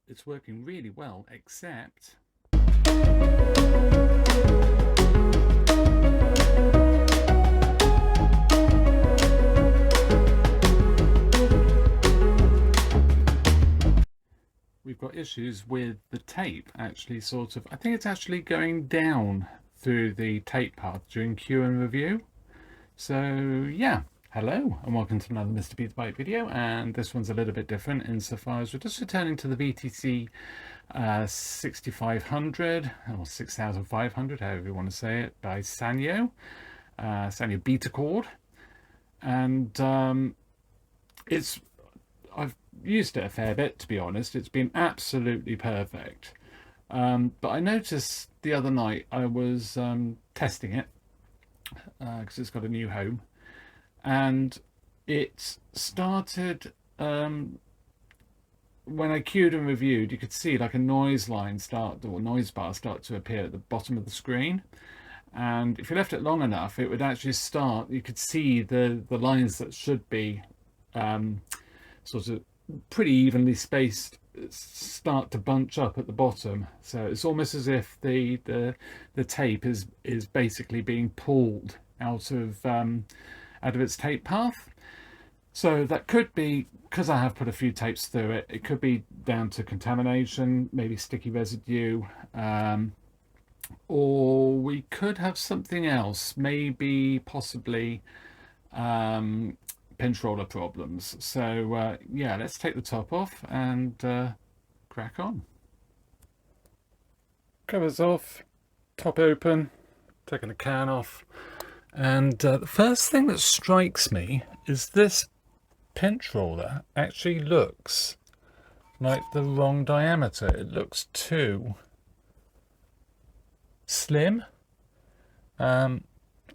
it's working really well, except we've got issues with the tape actually I think it's actually going down through the tape path during cue and review. So yeah, hello and welcome to another MrBetaByte video, and this one's a little bit different insofar as we're just returning to the VTC 6500 or 6500, however you want to say it, by Sanyo Betacord, and I've used it a fair bit, to be honest. It's been absolutely perfect, but I noticed the other night I was testing it because it's got a new home, and it started when I queued and reviewed, you could see like a noise line noise bar start to appear at the bottom of the screen, and if you left it long enough it would actually start, you could see the lines that should be sort of pretty evenly spaced start to bunch up at the bottom. So it's almost as if the tape is basically being pulled out of its tape path. So that could be because I have put a few tapes through it. It could be down to contamination, maybe sticky residue, or we could have something else, maybe possibly pinch roller problems. So yeah, let's take the top off and crack on. Covers off, top open, taking the can off, and the first thing that strikes me is this pinch roller actually looks like the wrong diameter. It looks too slim. I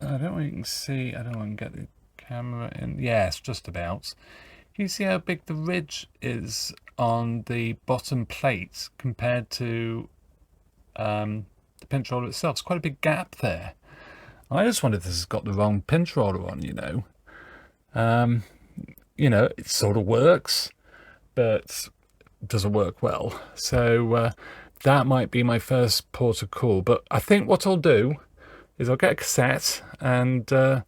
don't know if you can see, I don't know if I can get the camera in. Yes, just about. You see how big the ridge is on the bottom plate compared to the pinch roller itself. It's quite a big gap there. I just wondered if this has got the wrong pinch roller on, you know. You know, it sort of works, but doesn't work well. So that might be my first port of call. But I think what I'll do is I'll get a cassette and we'll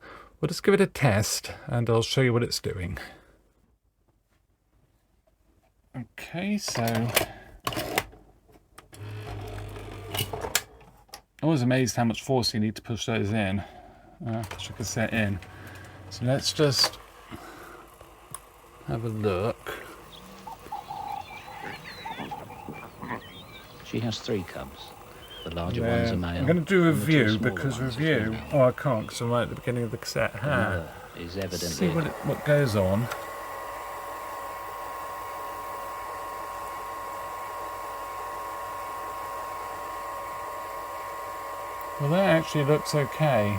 just give it a test, and I'll show you what it's doing. Okay, so I was amazed how much force you need to push those in, push a cassette in. So let's just have a look. She has 3 cubs. The larger one's a male. I'm going to do a review because I can't because I'm right at the beginning of the cassette. Is evidently See what goes on. Well, that actually looks okay.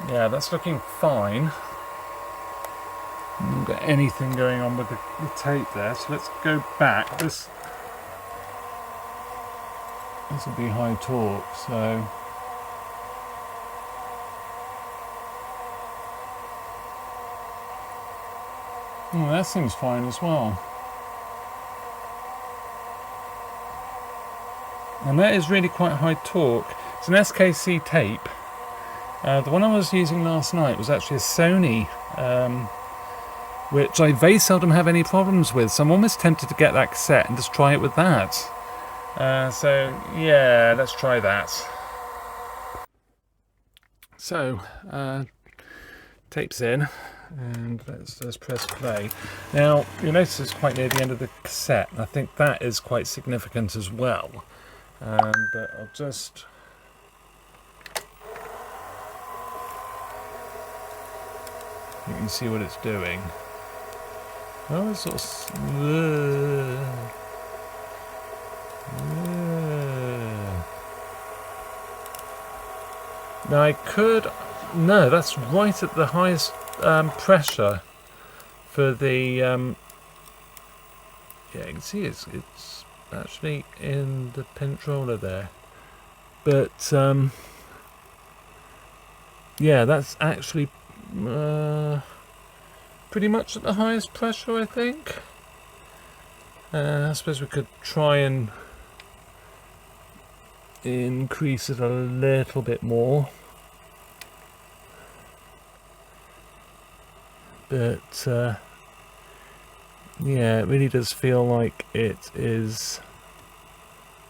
Yeah, that's looking fine. Haven't got anything going on with the tape there, so let's go back. This will be high torque, so that seems fine as well. And that is really quite high torque. It's an SKC tape. The one I was using last night was actually a Sony, which I very seldom have any problems with, so I'm almost tempted to get that cassette and just try it with that. So yeah, let's try that. So tape's in, and let's press play. Now you'll notice it's quite near the end of the cassette, and I think that is quite significant as well. But I'll just you can see what it's doing. Oh, it's sort of now I could, no, that's right at the highest pressure for the yeah, you can see it's actually in the pinch roller there, but yeah, that's actually pretty much at the highest pressure, I think. I suppose we could try and increase it a little bit more, but yeah, it really does feel like it is,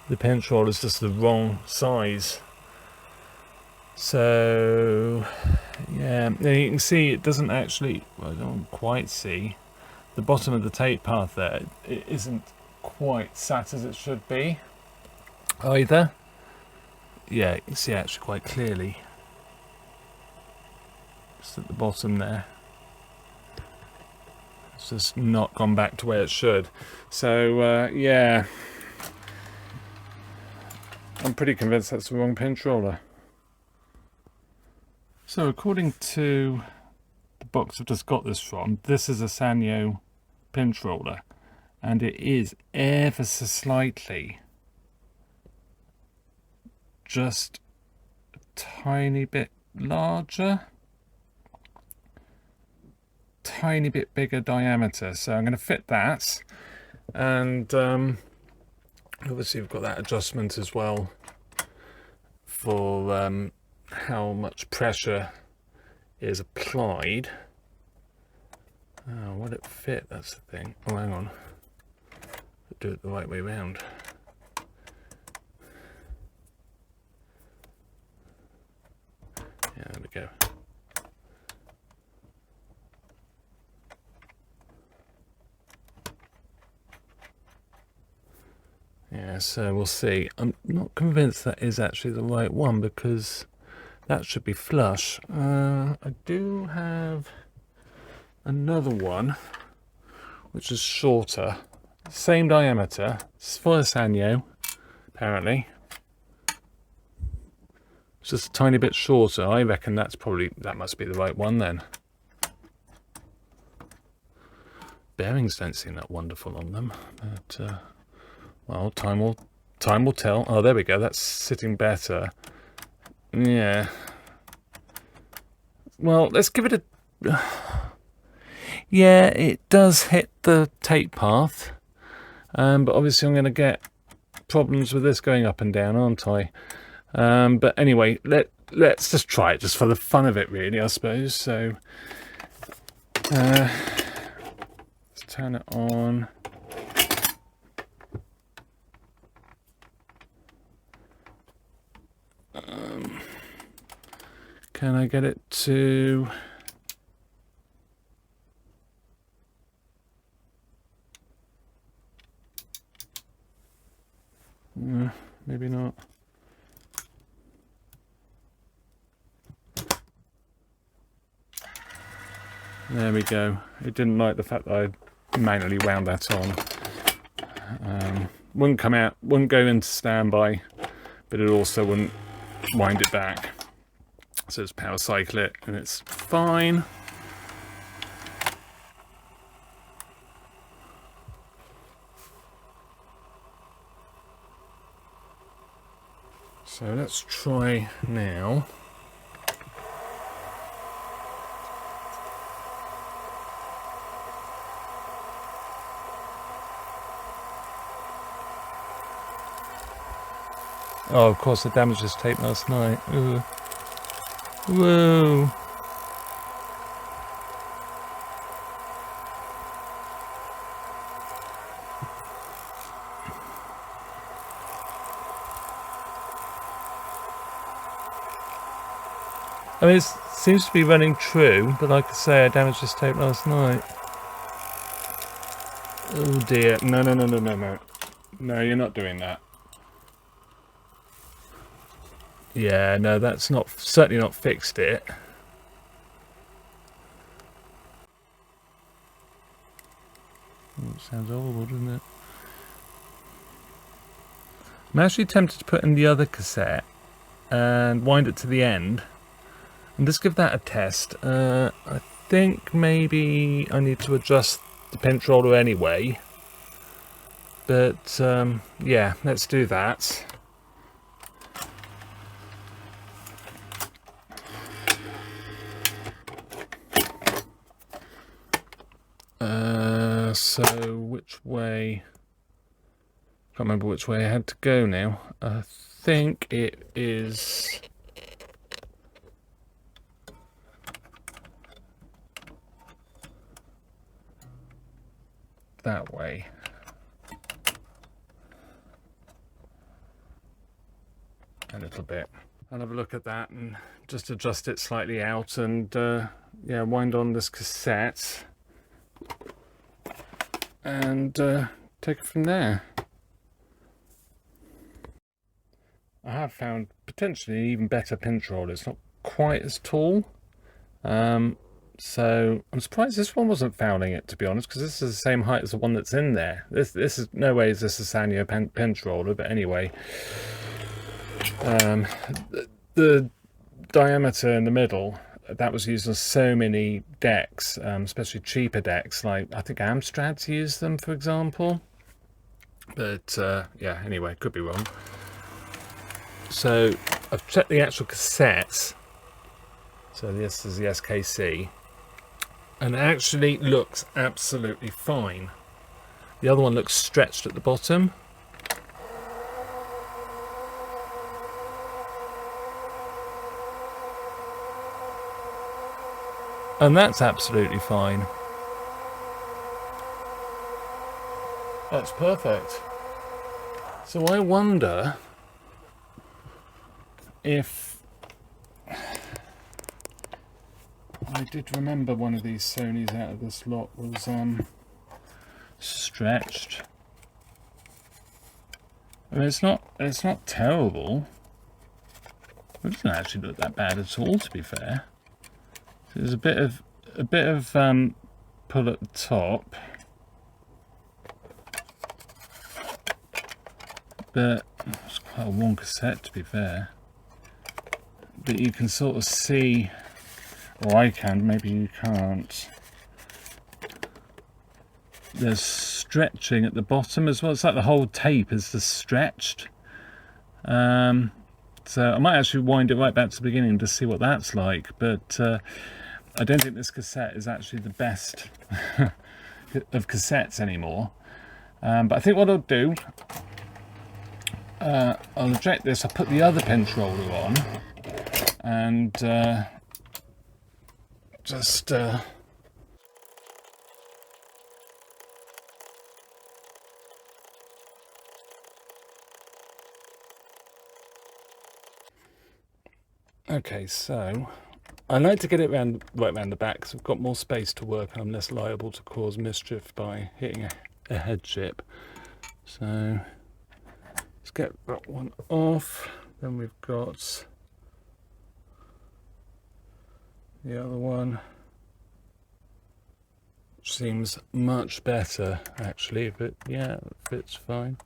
the pinch roller is just the wrong size. So yeah, you can see it doesn't actually, well, I don't quite see the bottom of the tape path there. It isn't quite sat as it should be either. Yeah, you can see actually quite clearly just at the bottom there. It's just not gone back to where it should. So yeah, I'm pretty convinced that's the wrong pinch roller. So according to the box I've just got this from, this is a Sanyo pinch roller, and it is ever so slightly just a tiny bit larger, tiny bit bigger diameter. So I'm going to fit that, and obviously we've got that adjustment as well for how much pressure is applied. Oh, will it fit? That's the thing. Oh, hang on. Do it the right way round. Yeah, there we go. Yeah, so we'll see. I'm not convinced that is actually the right one, because that should be flush. I do have another one which is shorter, same diameter. It's for a Sanyo, apparently. It's just a tiny bit shorter. I reckon that must be the right one then. Bearings don't seem that wonderful on them, but well, time will tell. Oh, there we go. That's sitting better. Yeah. Well, let's give it a... Yeah, it does hit the tape path. But obviously I'm going to get problems with this going up and down, aren't I? But anyway, let's just try it, just for the fun of it, really, I suppose. So, let's turn it on. Can I get it to... maybe not. There we go. It didn't like the fact that I manually wound that on. Wouldn't come out, wouldn't go into standby, but it also wouldn't wind it back. So just power cycle it and it's fine. So let's try now. Oh, of course, I damaged this tape last night. Ooh. Whoa. I mean, it seems to be running true, but like I say, I damaged this tape last night. Oh dear. No. No, you're not doing that. Yeah, no, that's not, certainly not fixed it. Oh, it sounds horrible, doesn't it? I'm actually tempted to put in the other cassette and wind it to the end and just give that a test. I think maybe I need to adjust the pinch roller anyway. But yeah, let's do that. So which way? Can't remember which way I had to go now. I think it is that way. A little bit. I'll have a look at that and just adjust it slightly out and yeah, wind on this cassette and take it from there. I have found potentially an even better pinch roller. It's not quite as tall, so I'm surprised this one wasn't fouling it, to be honest, because this is the same height as the one that's in there. This is no way is this a Sanyo pinch roller, but anyway, the diameter in the middle, that was used on so many decks, especially cheaper decks, like I think Amstrad's used them, for example. But yeah, anyway, could be wrong. So I've checked the actual cassettes. So this is the SKC, and it actually looks absolutely fine. The other one looks stretched at the bottom. And that's absolutely fine. That's perfect. So I wonder if I did remember one of these Sonys out of this lot was stretched. I mean, it's not terrible. It doesn't actually look that bad at all, to be fair. There's a bit of pull at the top, but it's quite a worn cassette, to be fair. But you can sort of see, or I can, maybe you can't. There's stretching at the bottom as well. It's like the whole tape is just stretched. So I might actually wind it right back to the beginning to see what that's like, but I don't think this cassette is actually the best of cassettes anymore. But I think what I'll do, I'll eject this, I'll put the other pinch roller on, and just okay, so I like to get it right around the back because I've got more space to work and I'm less liable to cause mischief by hitting a head chip. So let's get that one off. Then we've got the other one, which seems much better actually, but yeah, it fits fine.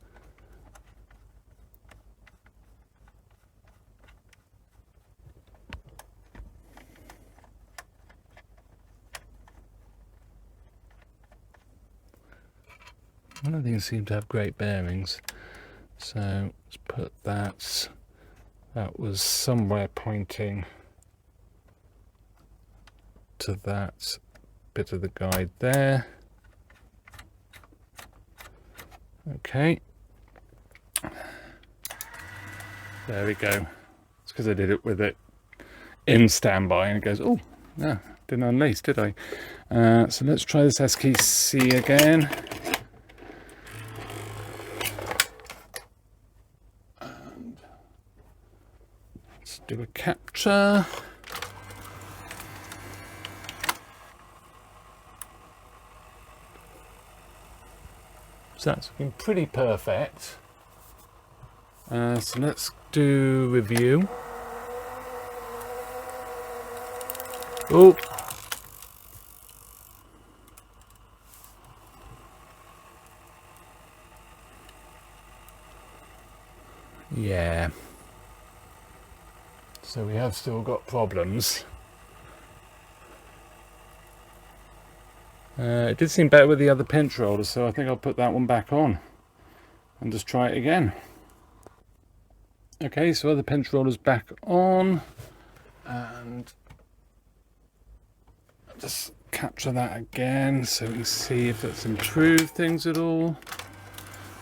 None of these seem to have great bearings, so let's put that. That was somewhere pointing to that bit of the guide there. Okay, there we go. It's because I did it with it in standby and it goes, oh no, didn't unlace, did I? So let's try this SKC again. Do a capture. So that's looking pretty perfect. So let's do review. Oh. Yeah. So we have still got problems. It did seem better with the other pinch roller, so I think I'll put that one back on and just try it again. Okay, so other pinch rollers back on, and just capture that again so we can see if it's improved things at all.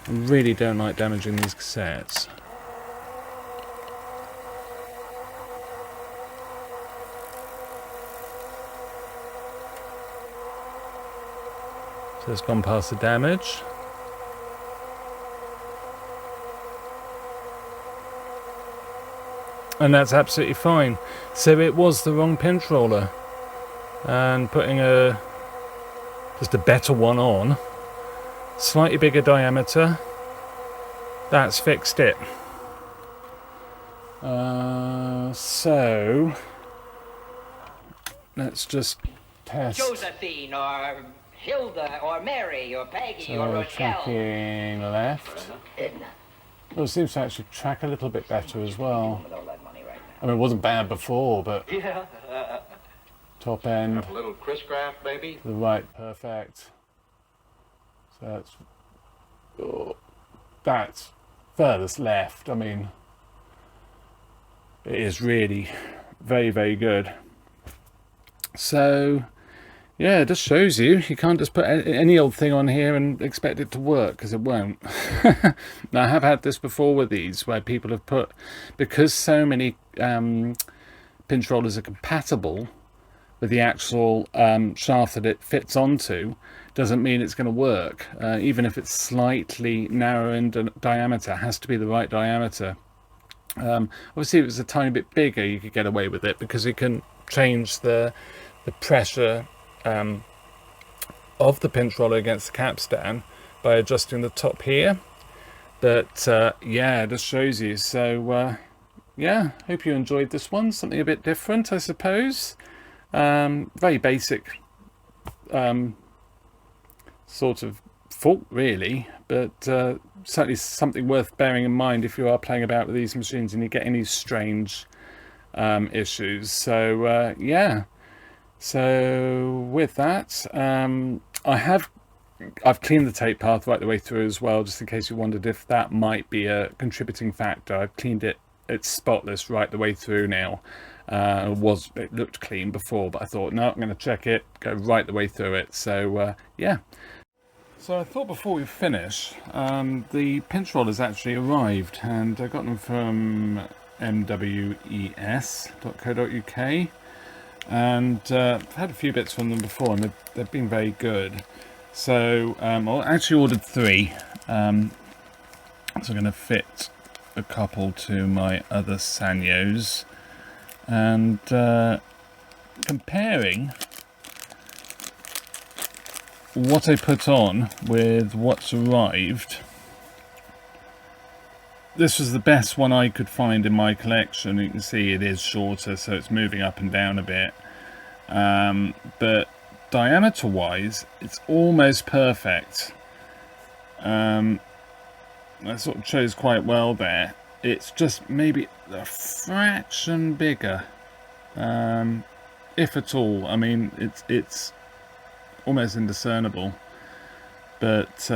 I really don't like damaging these cassettes. So it's gone past the damage. And that's absolutely fine. So it was the wrong pinch roller, and putting just a better one on, slightly bigger diameter, that's fixed it. So let's just test. Josephine or Hilda or Mary or Peggy or So Rochelle. tracking left. Well, it seems to actually track a little bit better as well. I mean, it wasn't bad before, but top end, A little Chris Craft, baby. the right, perfect. So that's furthest left. I mean, it is really very, very good. So yeah, it just shows you can't just put any old thing on here and expect it to work, because it won't. Now, I have had this before with these, where people have put, because so many pinch rollers are compatible with the actual shaft that it fits onto, doesn't mean it's going to work. Even if it's slightly narrower in diameter, it has to be the right diameter. Obviously, if it was a tiny bit bigger, you could get away with it, because you can change the pressure of the pinch roller against the capstan by adjusting the top here. But yeah, it just shows you. So yeah, hope you enjoyed this one. Something a bit different, I suppose. Very basic sort of fault, really, but certainly something worth bearing in mind if you are playing about with these machines and you get any strange issues. So yeah. So with that, I've cleaned the tape path right the way through as well, just in case you wondered if that might be a contributing factor. I've cleaned it; it's spotless right the way through now. It looked clean before, but I thought, no, I'm going to check it, go right the way through it. So yeah. So I thought before we finish, the pinch rollers actually arrived, and I got them from mwes.co.uk. And I've had a few bits from them before, and they've been very good. So I actually ordered 3, so I'm going to fit a couple to my other Sanyos, and comparing what I put on with what's arrived. This was the best one I could find in my collection. You can see it is shorter, so it's moving up and down a bit. But diameter wise, it's almost perfect. That sort of shows quite well there. It's just maybe a fraction bigger, if at all. I mean, it's almost indiscernible. But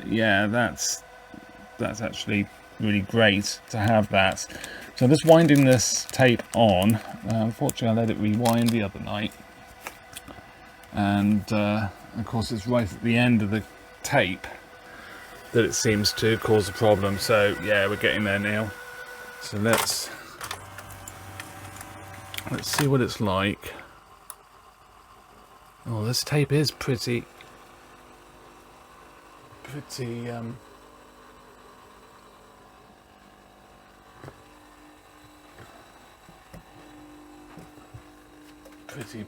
yeah, that's actually really great to have that. So I'm just winding this tape on. Unfortunately, I let it rewind the other night, and of course it's right at the end of the tape that it seems to cause a problem. So yeah, we're getting there now. So let's see what it's like. Oh, this tape is pretty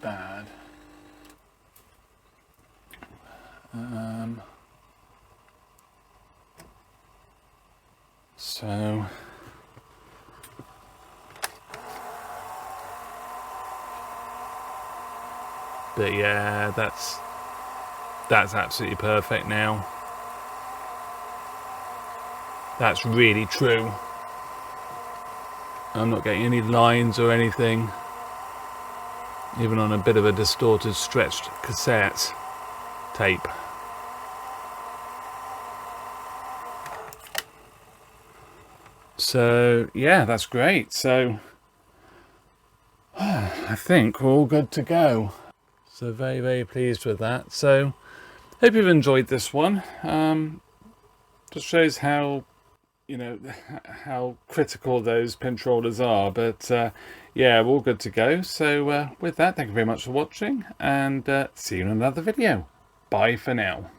bad. So but yeah, that's absolutely perfect now. That's really true. I'm not getting any lines or anything, even on a bit of a distorted, stretched cassette tape. So yeah, that's great. So I think we're all good to go. So very, very pleased with that. So hope you've enjoyed this one. Just shows how, you know, how critical those pinch rollers are. But yeah, we're all good to go. So with that, thank you very much for watching, and see you in another video. Bye for now.